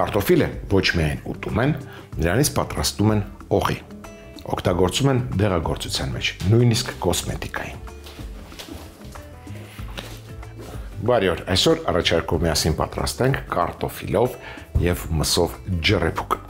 Կարտոֆիլը ոչ միայն ուտում են, նրանից պատրաստում են օղի, օգտագործում են դեղագործության մեջ, նույնիսկ կոսմետիկային։ Բարի օր, այսօր առաջարկում միասին պատրաստենք կարտոֆիլով և մսով ջրեպուկ։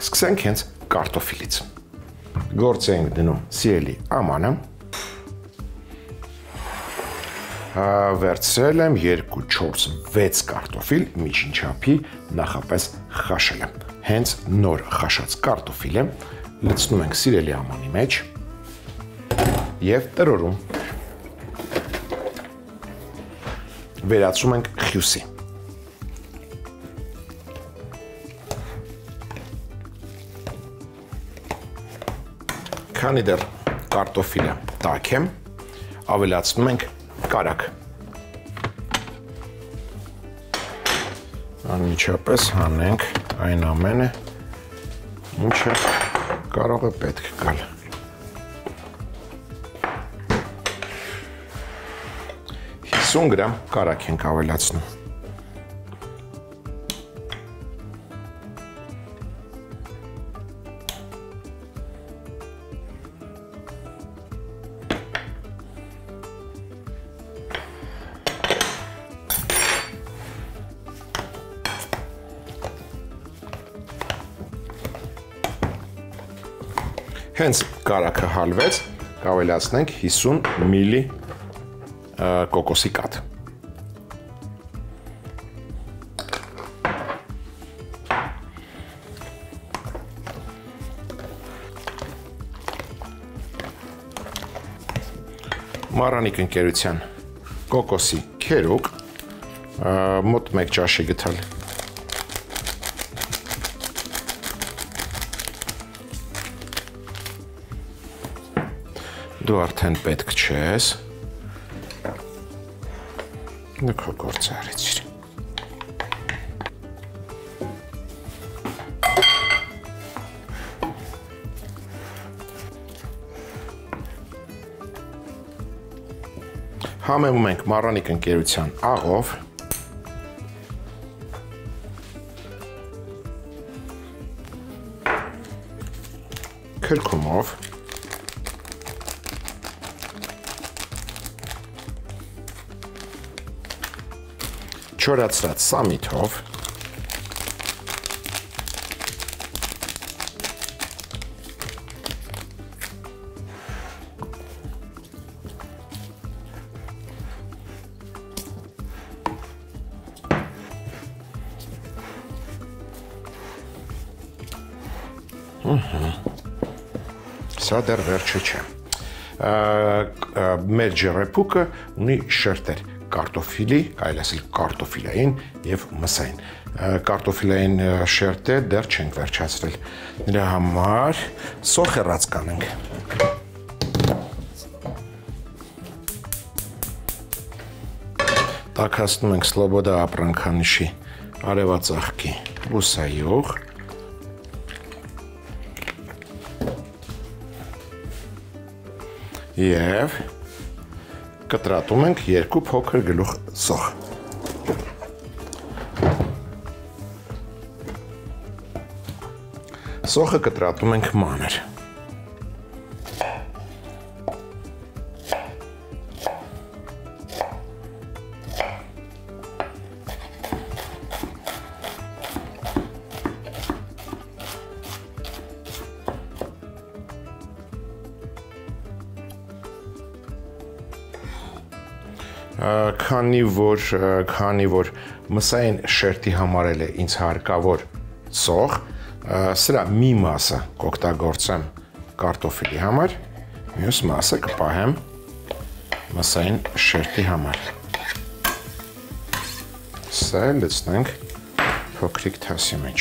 Սկսենք հենց կարտոֆիլից։ Գործ ենք դնում սիրելի ամանը, վերցրել եմ 2, 4, 6 կարտոֆիլ միջինչափի նախապես խաշել եմ։ Հենց նոր խաշած կարտոֆիլը լցնում ենք սիրելի ամանի մեջ և տրորում։ Վերածում ենք խյուսի։ Քանի դեռ կարտոֆիլը տաք է, ավելացնում ենք կարագ։ Անմիջապես հանենք այն ամենը, ինչը կարող է պետք գալ։ Գրամ կարագ ենք ավելացնում։ Հենց կարագը հալվեց, կավելացնենք 50 միլի կոկոսի կաթ։ Մառանիկ ընկերության կոկոսի քերուկ, մոտ 1 ճաշի գթալ։ Դու արդեն պետք չես, դու քո գործը արեցիր։ Համեմում ենք մառանիկ ընկերության աղով, քրքումով, չորացրած սամիթով, Սա դեռ վերջը չէ։ Մեր ջրեպուկը ունի շերտեր կարտոֆիլի, կարելի ասել կարտոֆիլային և մսային։ Կարտոֆիլային շերտը դեռ չենք վերջացրել։ Նրա համար սոխ հեռաց կանենք։ Տաքացնում ենք Սլոբոդա ապրանքանիշի արևածաղկի բուսայուղ։ Եվ կտրատում ենք 2 փոքր գլուխ սոխ։ Սոխը կտրատում ենք մանր։ Քանի որ մսային շերտի համար է ինձ հարկավոր սոխ, սրա մի մասը կօգտագործեմ կարտոֆիլի համար, մյուս մասը կպահեմ մսային շերտի համար։ Սա լցնենք փոքրիկ թասի մեջ։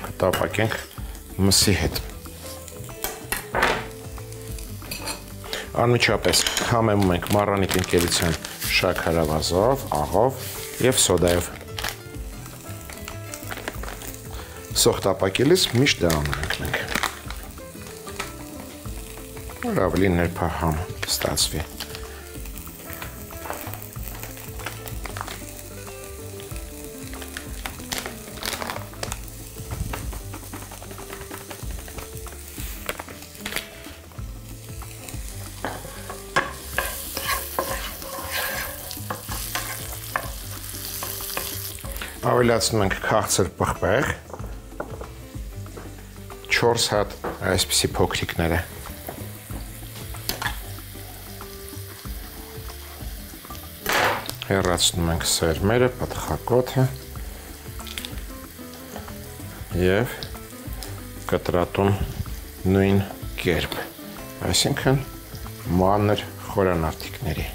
Կտապակենք մսի հետ։ Անմիջապես համեմում ենք մառանիկ ընկերության շաքարավազով, աղով և սոդայով։ Սոխ տապակելիս միշտ դա անում ենք։ Որ ավելի ներփահամ ստացվի։ ավելացնում ենք քաղցր պղպեղ, 4 հատ այսպիսի փոքրիկները, հեռացնում ենք սերմերը, պտղակոթը և կտրատում նույն կերպ, այսինքն մանր խորանարդիկների։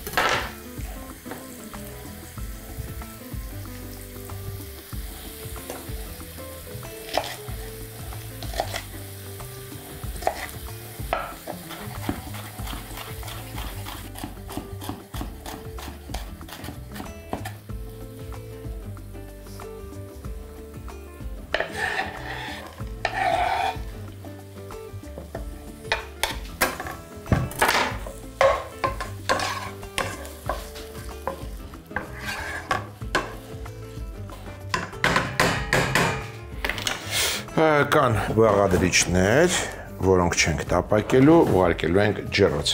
Կան բաղադրիչներ, որոնք չենք տապակելու, ուղարկելու ենք ջրոց։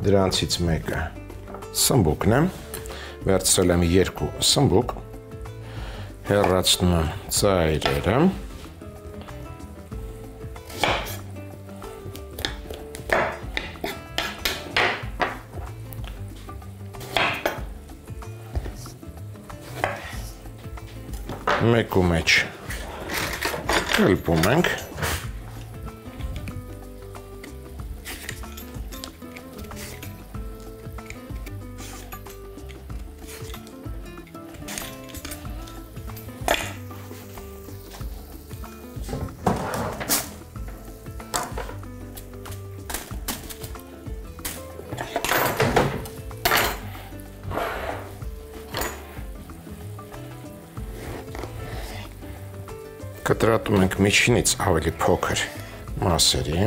Դրանցից մեկը սմբուկն է, վերցրել եմ 2 սմբուկ, հեռացնում եմ ծայրերը, մեկու մեջ կլպում ենք, կտրատում ենք միջինից ավելի փոքր մասերի,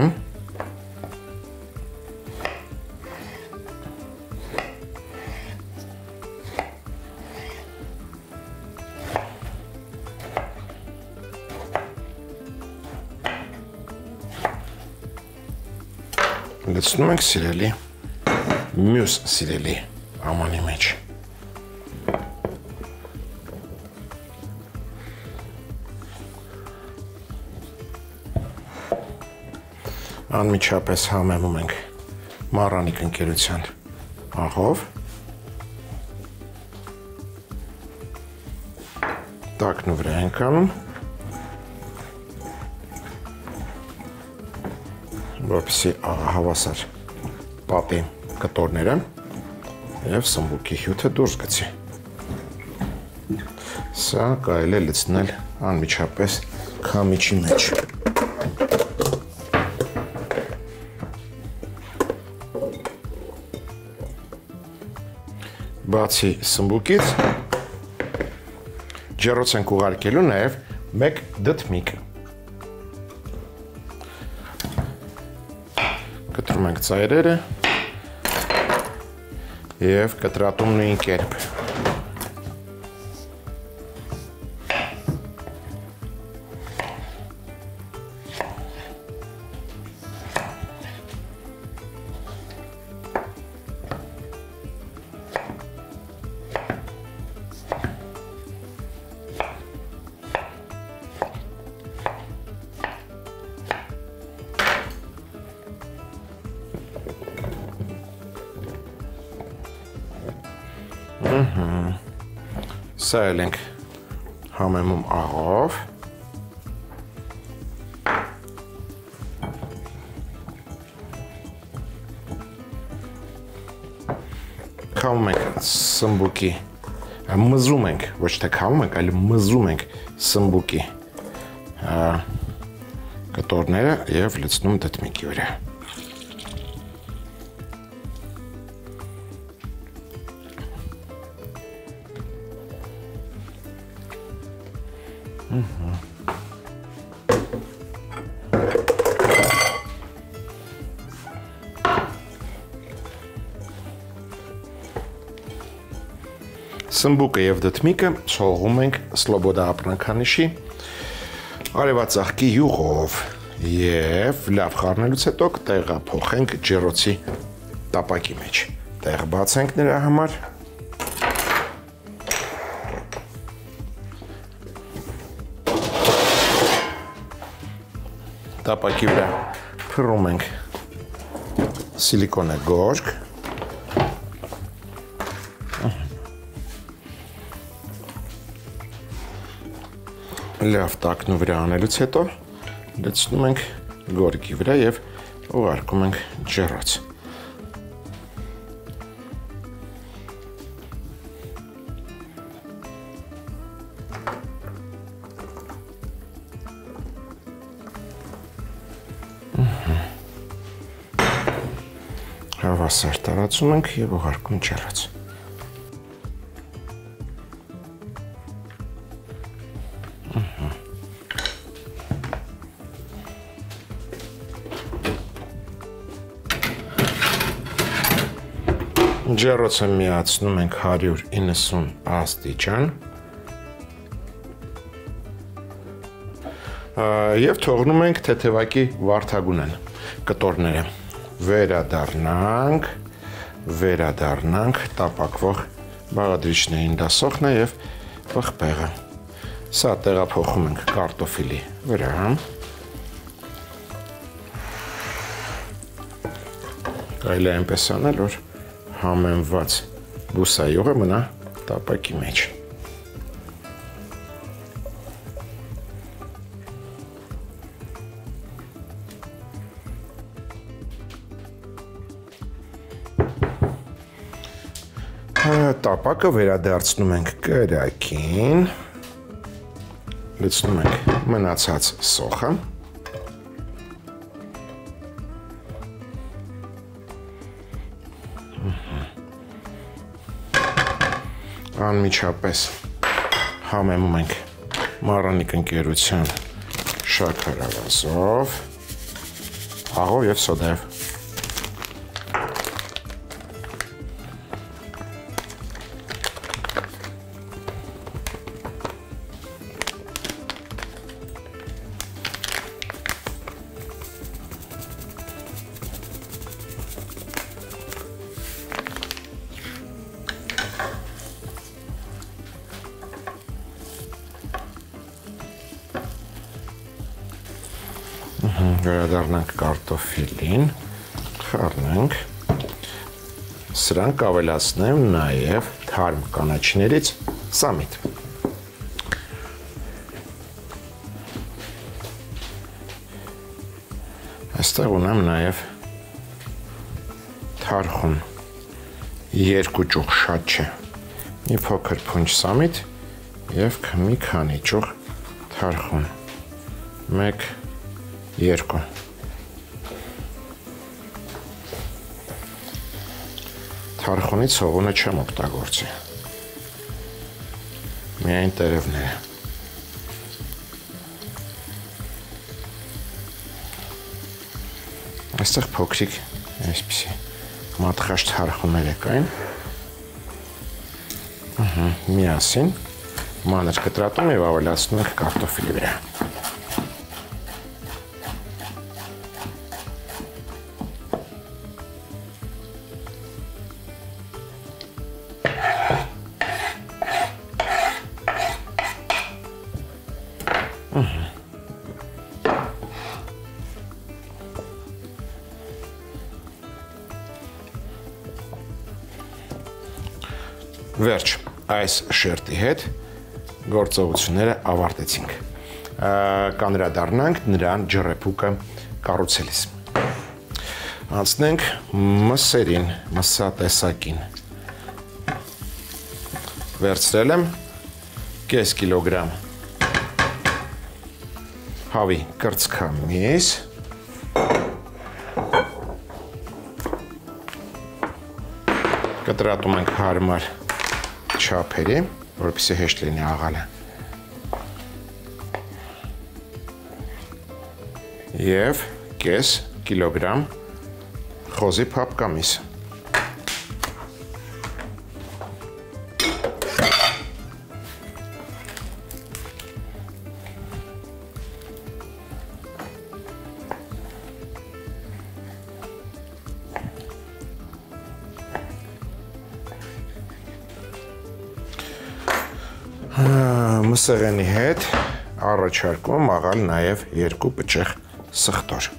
լցնում ենք սիրելի մյուս սիրելի ամանի մեջ։ Անմիջապես համեմում ենք մառանիկ ընկերության աղով, տակն ու վրա ենք անում, որպեսզի հավասար պատի կտորները և սմբուկի հյութը դուրս գցի։ Սա կարելի է լցնել անմիջապես քամիչի մեջ։ Բացի սմբուկից ջեռոց ենք ուղարկելու նաև մեկ դդմիկ։ Կտրում ենք ծայրերը և կտրատում նույն կերպ։ Սա էլ ենք համեմում աղով, քամում ենք սմբուկի, մզում ենք, ոչ թե քամում ենք, այլ մզում ենք սմբուկի կտորները և լցնում դդմիկի վրա։ Սմբուկը և դդմիկը ցողում ենք Սլոբոդա ապրանքանիշի արևածաղկի յուղով և լավ խառնելուց հետո կտեղափոխենք ջեռոցի տապակի մեջ։ Տեղ բացենք նրա համար, տապակի վրա փռում ենք սիլիկոնե գորգ, լավ տակնու վրա անելուց հետո լցնում ենք գորգի վրա և ուղարկում ենք ջեռոց։ Հավասար տարածում ենք և ուղարկում ջեռոց։ Ջեռոցը միացնում ենք 190 աստիճան և թողնում ենք թեթևակի վարդագույն կտորները։ Վերադառնանք տապակվող բաղադրիչներին, դա սոխն է և պղպեղը։ Սա տեղափոխում ենք կարտոֆիլի վրա։ Կարելի է այնպես անել, որ համեմված բուսայուղը մնա տապակի մեջ։ Տապակը վերադարձնում ենք կրակին, լցնում ենք մնացած սոխը, անմիջապես համեմում ենք Մառանիկ ընկերության շաքարավազով, աղով և սոդայով։ Վերադառնանք կարտոֆիլին, խառնենք, սրանք ավելացնեմ նաև թարմ կանաչիներից սամիտ։ Այստեղ ունեմ նաև թարխուն, 2 ճուղ, շատ չէ, մի փոքր փունջ սամիտ և մի քանի ճուղ թարխուն, 1, 2։ Թարխունից հողունը չեմ օգտագործի, միայն տերևները։ Այստեղ փոքրիկ այսպիսի մատխաշ թարխուններ կային, միասին մանր կտրատում և ավելացնում ենք կարտոֆիլի վրա։ Վերջ, այս շերտի հետ գործողությունները ավարտեցինք։ Կանրադառնանք նրան ջռեփուկը կառուցելիս։ Անցնենք մսերին, մսատեսակին։ Վերցրել եմ կես կիլոգրամ հավի կրծքամիս, կտրատում ենք հարմար չափերի, որպեսզի հեշտ լինի աղալը։ Եվ կես կիլոգրամ խոզի փափկամիս։ Մսեղենի հետ առաջարկում աղալ նաև 2 պճեղ սխտոր։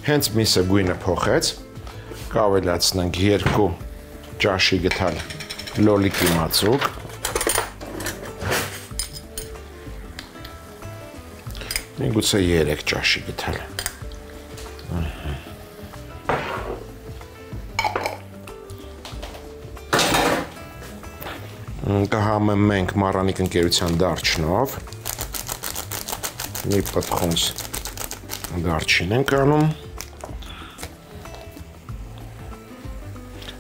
Հենց միսը գույնը փոխեց, կավելացնենք 2 ճաշի գթալ լոլիկի մածուկ, միգուցե 3 ճաշի գթալ։ Կհամեմենք մառանիկ ընկերության դարչնով, մի պտխունց դարչին ենք անում,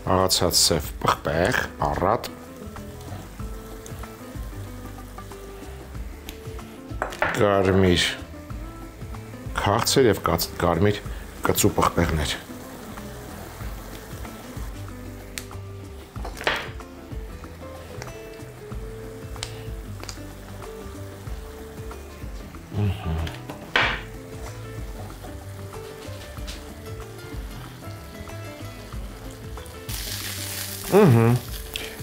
աղացած սև պղպեղ, առատ, կարմիր քաղցր և կարմիր կծու պղպեղներ։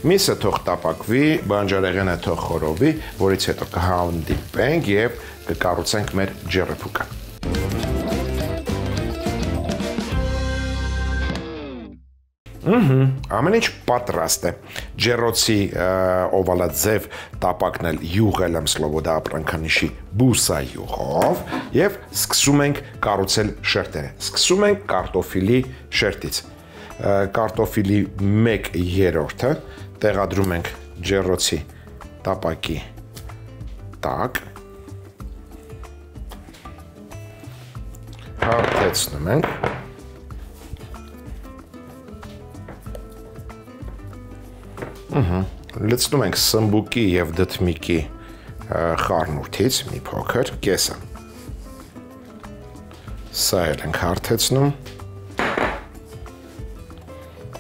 Միսը թող տապակվի, բանջարեղենը թող խորովի, որից հետո կհանդիպենք և կկառուցենք մեր ջեռեփուկը։ Ամեն ինչ պատրաստ է։ Ջեռոցի օվալաձև տապակն էլ յուղել եմ Սլոբոդա ապրանքանիշի բուսայուղով և սկսում ենք կառուցել շերտերը։ Սկսում ենք կարտոֆիլի շերտից։ Կարտոֆիլի 1/3-ը տեղադրում ենք ջեռոցի տապակի տակ, հարթեցնում ենք, լցնում ենք սմբուկի և դդմիկի խառնուրդից մի փոքր կեսը, սա էլ ենք հարթեցնում,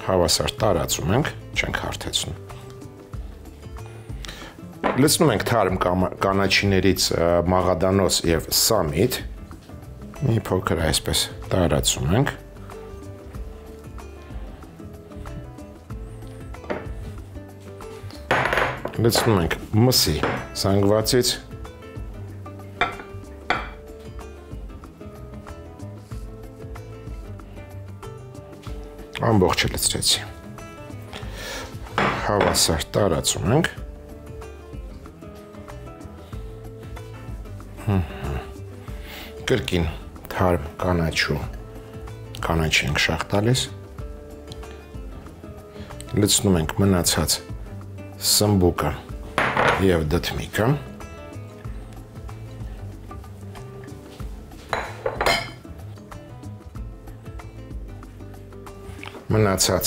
հավասար տարածում ենք, չենք հարթեցնում։ Լցնում ենք թարմ կանաչիներից մաղադանոց և սամիտ, մի փոքր այսպես տարածում ենք։ Լցնում ենք մսի զանգվածից, ամբողջը լցրեցի, հավասար տարածում ենք, կրկին թարմ կանաչի ենք շաղ տալիս, լցնում ենք մնացած սմբուկը և դդմիկը, մնացած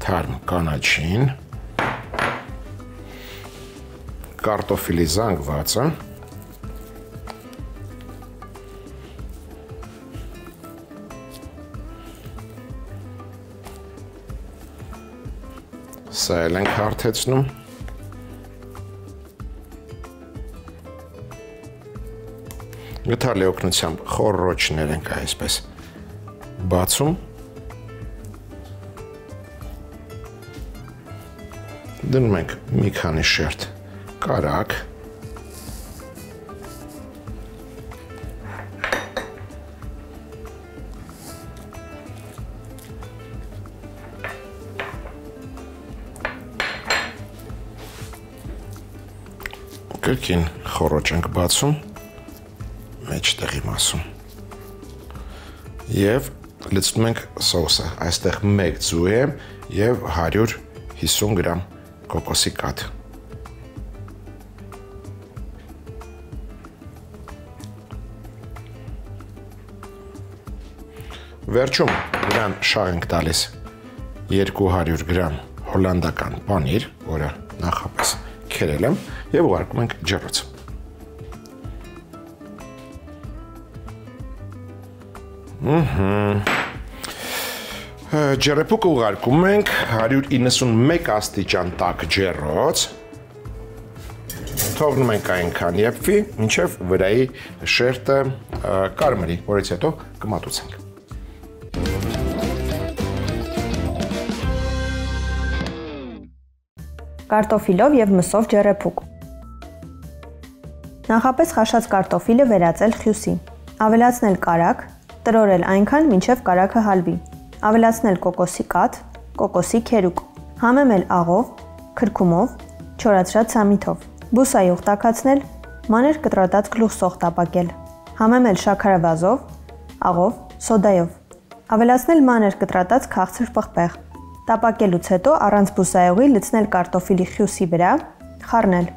թարմ կանաչին, կարտոֆիլի զանգվածը, սա էլ ենք հարթեցնում, գթալի օգնությամբ խոռոչներ ենք այսպես բացում, դնում ենք մի քանի շերտ կարագ, Կրկին խոռոչ ենք բացում մեջտեղի մասում եւ լցնում ենք սոուսը։ Այստեղ 1 ձու է եւ 150 գրամ կոկոսի կաթ։ Վերջում դրան շաղ ենք տալիս 200 գրամ հոլանդական պանիր, որը նախապես քերել եմ, եւ ուղարկում ենք ջեռոց։ Ջեռեպուկը ուղարկում ենք 191 աստիճան տաք ջեռոց։ Թողնում ենք այնքան եփվի, մինչև վրայի շերտը կարմրի, որից հետո կմատուցենք։ Կարտոֆիլով եւ մսով ջեռեպուկ։ Նախապես խաշած կարտոֆիլը վերածել խյուսի։ Ավելացնել կարագ, տրորել այնքան, մինչև կարագը հալվի։ Ավելացնել կոկոսի կաթ, կոկոսի քերուկ։ Համեմել աղով, քրքումով, չորացրած սամիթով։ Բուսայուղ տաքացնել, մանր կտրատած գլուխսող տապակել։ Համեմել շաքարավազով, աղով, սոդայով։ Ավելացնել մանր կտրատած քաղցր պղպեղ։ Տապակելուց հետո առանց բուսայուղի լցնել կարտոֆիլի խյուսի վրա, խառնել։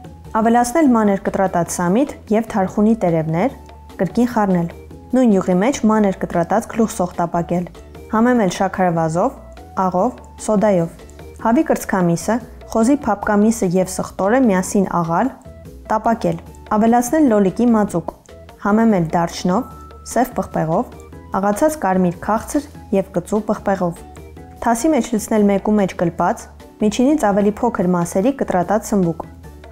Ավելացնել մանր կտրատած սամիթ եւ թարխունի տերևներ, կրկին խառնել։ Նույն յուղի մեջ մանր կտրատած գլուխսող տապակել։ Համեմել շաքարավազով, աղով, սոդայով։ Հավի կրծքամիսը, խոզի փափկամիսը եւ սխտորը միասին աղալ, տապակել։ Ավելացնել լոլիկի մածուկ։ Համեմել դարչնով, սև պղպեղով, աղացած կարմիր քաղցր եւ կծու պղպեղով։ Թասի մեջ լցնել մեկու մեջ կլպած, միջինից ավելի փոքր մասերի կտրատած սմբուկ։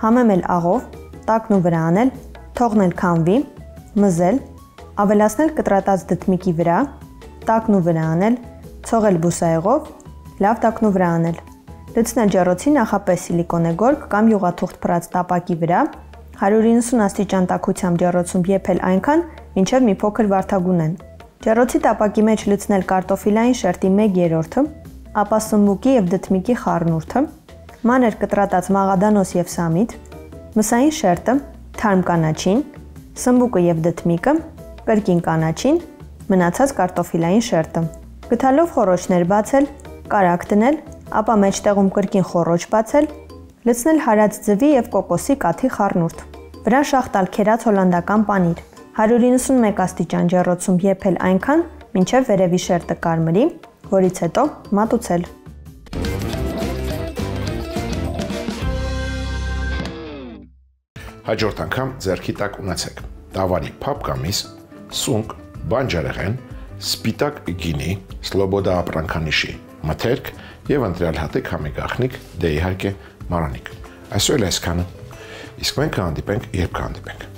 Համեմել աղով, տակն ու վրա անել, թողնել քամվի, մզել, ավելացնել կտրատած դդմիկի վրա, տակն ու վրա անել, ցողել բուսայուղով, լավ տակն ու վրա անել։ Լցնել ջեռոցի նախապես սիլիկոնե գորգ կամ յուղաթուղթ փռած տապակի վրա, 190 աստիճան տաքությամբ ջեռոցում եփել այնքան, մինչև մի փոքր վարդագունեն։ Ջեռոցի տապակի մեջ լցնել կարտոֆիլային շերտի 1/3-ը, ապա սմբուկի եւ դդմիկի խառնուրդը, մանր կտրատած մաղադանոս եւ սամիթ, մսային շերտը, թարմ կանաչին, սմբուկը եւ դդմիկը, կրկին կանաչին, մնացած կարտոֆիլային շերտը։ Գդալով խոռոչներ բացել, կարագ դնել, ապա մեջտեղում կրկին խոռոչ բացել, լցնել հարած ձվի եւ կոկոսի կաթի խառնուրդ։ Վրան շաղ տալ քերած հոլանդական պանիր։ 191 աստիճան ջեռոցում եփել այնքան, մինչև վերևի շերտը կարմրի, որից հետո մատուցել։ Հաջորդ անգամ ձեռքի տակ ունեցեք տավարի փափկամիս, սունկ, բանջարեղեն, սպիտակ գինի, սլոբոդա ապրանքանիշի մթերք եւ ընտրյալ հատիկ համի գաղտնիք, դե իհարկե մարանիկ։ Այսօր այսքանը։ Իսկ մենք կհանդիպենք, երբ կհանդիպենք։